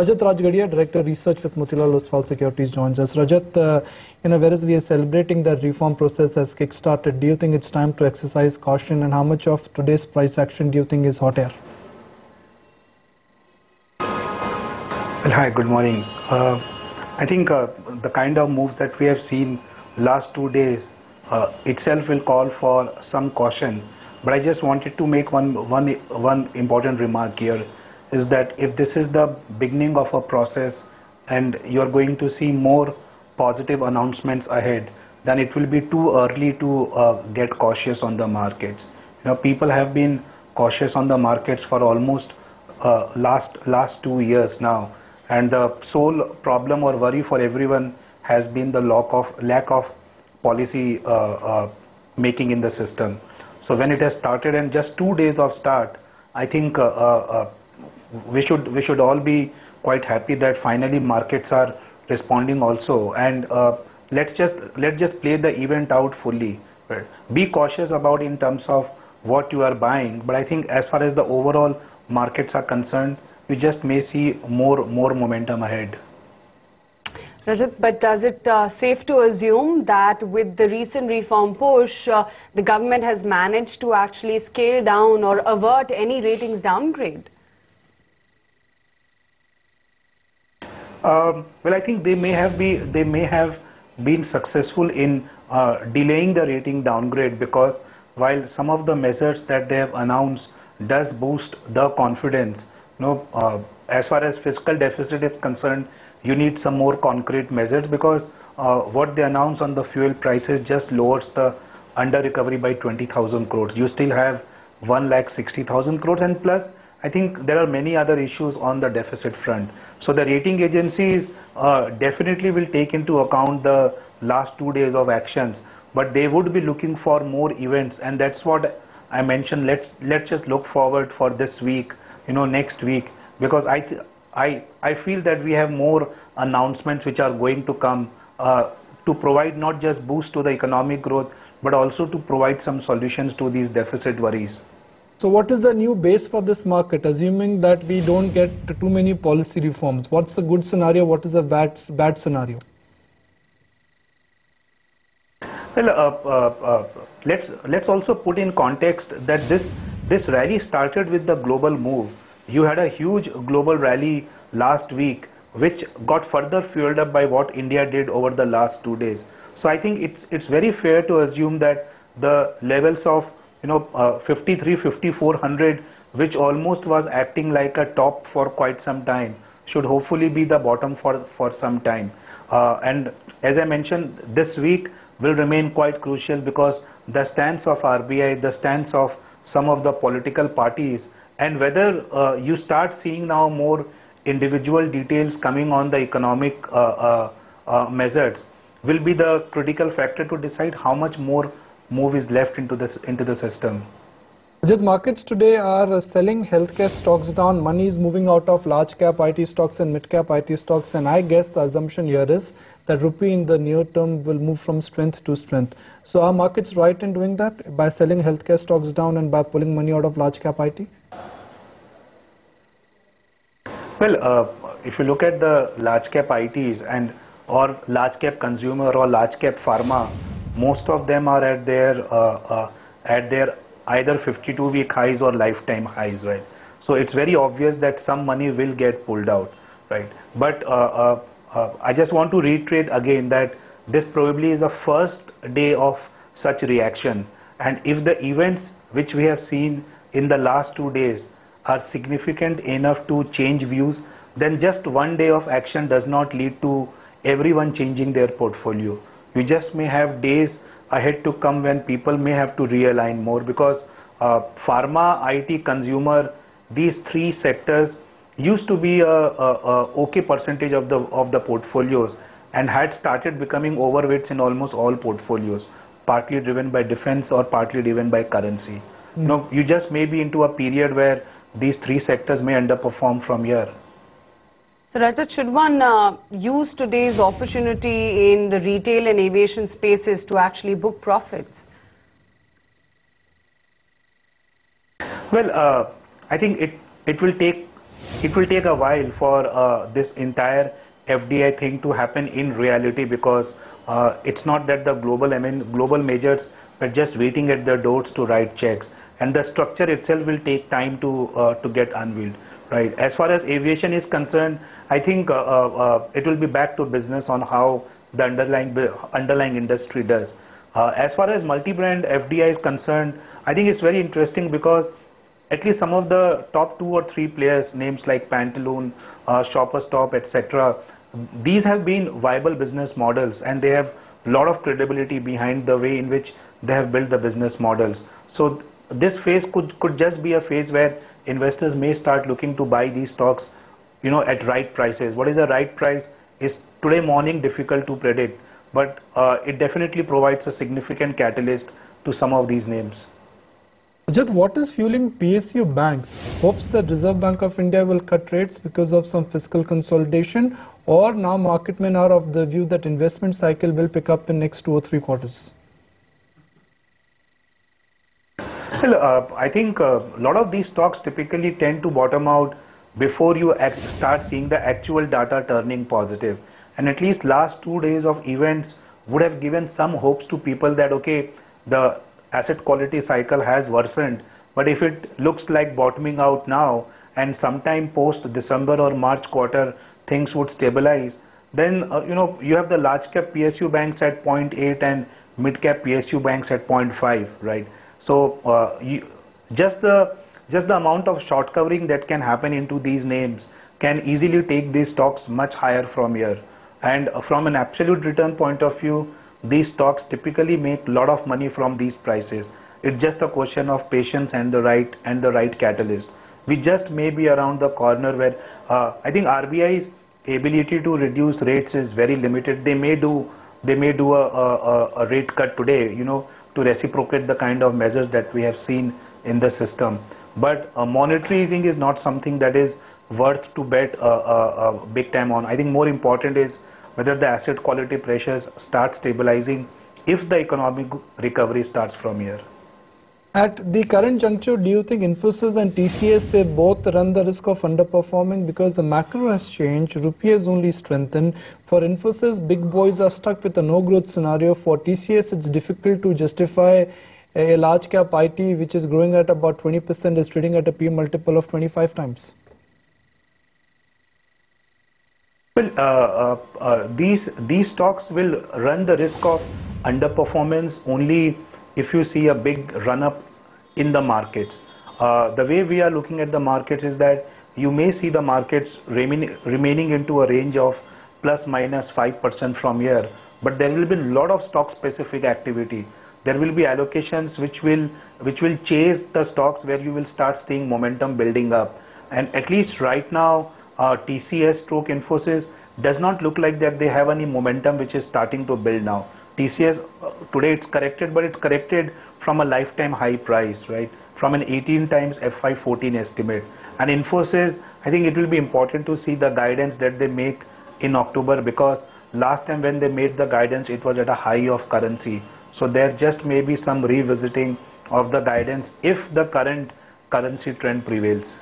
Rajat Rajgadia, Director Research with Motilal Oswal Securities, joins us. Rajat, whereas we are celebrating the reform process has kick-started, do you think it's time to exercise caution, and how much of today's price action do you think is hot air? Well, hi, good morning. I think the kind of moves that we have seen last 2 days itself will call for some caution. But I just wanted to make one important remark here, is that if this is the beginning of a process and you're going to see more positive announcements ahead, then it will be too early to get cautious on the markets. People have been cautious on the markets for almost last 2 years now, and the sole problem or worry for everyone has been the lack of policy making in the system. So when it has started, and just 2 days of start, I think we should all be quite happy that finally markets are responding also. And let's just play the event out fully. Right? Be cautious about in terms of what you are buying, but I think as far as the overall markets are concerned, we just may see more momentum ahead. Rajat, but does it safe to assume that with the recent reform push, the government has managed to actually scale down or avert any ratings downgrade? Well, I think they may have been successful in delaying the rating downgrade, because while some of the measures that they have announced does boost the confidence, as far as fiscal deficit is concerned, you need some more concrete measures, because what they announce on the fuel prices just lowers the under recovery by 20,000 crores. You still have 1,60,000 crores, and plus I think there are many other issues on the deficit front. So the rating agencies definitely will take into account the last 2 days of actions, but they would be looking for more events, and that's what I mentioned. Let's just look forward for this week, next week, because I feel that we have more announcements which are going to come to provide not just boost to the economic growth, but also to provide some solutions to these deficit worries. So what is the new base for this market, assuming that we don't get too many policy reforms? What's the good scenario? What is a bad scenario? Well, let's also put in context that this rally started with the global move. You had a huge global rally last week, which got further fueled up by what India did over the last 2 days. So I think it's very fair to assume that the levels of 53, 5400, which almost was acting like a top for quite some time, should hopefully be the bottom for some time. And as I mentioned, this week will remain quite crucial, because the stance of RBI, the stance of some of the political parties, and whether you start seeing now more individual details coming on the economic measures, will be the critical factor to decide how much more move is left into the system. Rajat, markets today are selling healthcare stocks down. Money is moving out of large cap IT stocks and mid cap IT stocks, and I guess the assumption here is that rupee in the near term will move from strength to strength. So are markets right in doing that, by selling healthcare stocks down and by pulling money out of large cap IT? Well, if you look at the large cap ITs or large cap consumer or large cap pharma, most of them are at their either 52-week highs or lifetime highs, right? So it's very obvious that some money will get pulled out, right? But I just want to reiterate again that this probably is the first day of such reaction, and if the events which we have seen in the last 2 days are significant enough to change views, then just 1 day of action does not lead to everyone changing their portfolio. We just may have days ahead to come when people may have to realign more, because pharma, IT, consumer, these 3 sectors used to be a okay percentage of the portfolios, and had started becoming overweights in almost all portfolios, partly driven by defense or partly driven by currency. You just may be into a period where these 3 sectors may underperform from here. So Rajat, should one use today's opportunity in the retail and aviation spaces to actually book profits? Well, I think it will take it will take a while for this entire FDI thing to happen in reality, because it's not that the global majors were just waiting at the doors to write checks, and the structure itself will take time to get unveiled. Right. As far as aviation is concerned, I think it will be back to business on how the underlying industry does. As far as multi-brand FDI is concerned, I think it's very interesting because at least some of the top 2 or 3 players, names like Pantaloon, Shoppers Stop, etc., these have been viable business models, and they have a lot of credibility behind the way in which they have built the business models. So this phase could just be a phase where investors may start looking to buy these stocks, at right prices. What is the right price is today morning difficult to predict, but it definitely provides a significant catalyst to some of these names. Rajat, what is fueling PSU banks? Hopes that Reserve Bank of India will cut rates because of some fiscal consolidation, or now market men are of the view that investment cycle will pick up in next 2 or 3 quarters? Well, I think a lot of these stocks typically tend to bottom out before you start seeing the actual data turning positive. And at least last 2 days of events would have given some hopes to people that, okay, the asset quality cycle has worsened, but if it looks like bottoming out now and sometime post December or March quarter things would stabilize, then you have the large cap PSU banks at 0.8 and mid cap PSU banks at 0.5, right? So just the amount of short covering that can happen into these names can easily take these stocks much higher from here. And from an absolute return point of view, these stocks typically make a lot of money from these prices. It's just a question of patience and the right catalyst. We just may be around the corner where I think RBI's ability to reduce rates is very limited. They may do a rate cut today, to reciprocate the kind of measures that we have seen in the system. But monetary easing is not something that is worth to bet big time on. I think more important is whether the asset quality pressures start stabilizing if the economic recovery starts from here. At the current juncture, do you think Infosys and TCS, they both run the risk of underperforming because the macro has changed, rupee has only strengthened? For Infosys, big boys are stuck with a no growth scenario. For TCS, it's difficult to justify a large cap IT which is growing at about 20% is trading at a P multiple of 25 times. Well, these stocks will run the risk of underperformance only if you see a big run up in the markets. The way we are looking at the markets is that you may see the markets remaining into a range of plus minus 5% from here, but there will be a lot of stock specific activity. There will be allocations which will chase the stocks where you will start seeing momentum building up. And at least right now, TCS stroke Infosys does not look like that they have any momentum which is starting to build now. TCS today it's corrected, but it's corrected from a lifetime high price, right? From an 18 times FY14 estimate. And Infosys, I think it will be important to see the guidance that they make in October, because last time when they made the guidance, it was at a high of currency. So there just may be some revisiting of the guidance if the current currency trend prevails.